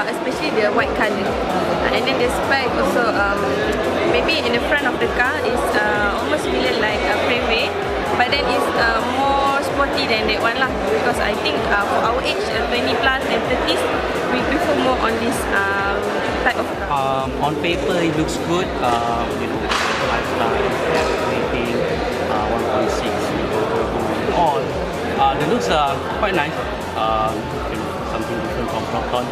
especially the white color. And then the spec also, maybe in the front of the car is almost similar like a Preve, but then it's more sporty than that one lah. Because I think for our age, 20 plus and 30s, we prefer more on this type of car. On paper, it looks good. You know, lifestyle, rating, 1.6, all. The looks are quite nice. You know, something different from Proton.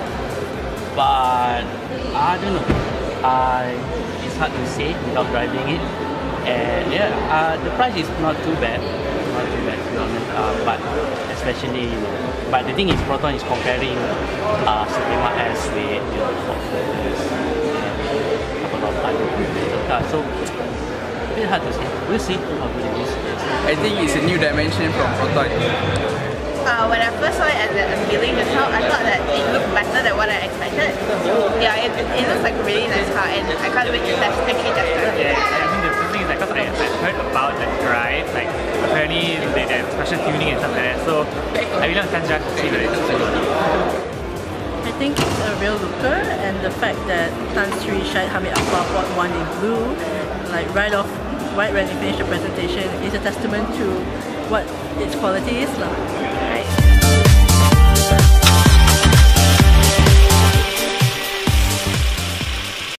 But I don't know. It's hard to say without driving it. And yeah, the price is not too bad. Not too bad, to be honest. But especially, you know, but the thing is, Proton is comparing Suprima S with, you know, couple of other cars. So a bit hard to say. We'll see how good it is. I think it's a new dimension from Proton. When I first saw it at the unveiling just now, I thought that it looked better than what I expected. Yeah, it looks like a really nice car, and I can't wait to actually test drive it. Yeah, I think the thing is like, because I've heard about the drive, like apparently they have special tuning and stuff like that, so I really want to test drive to see whether it's good. I think it's a real looker, and the fact that Tan Sri Syed Hamid Akbar bought one in blue, like right when he finished the presentation, is a testament to what its quality is.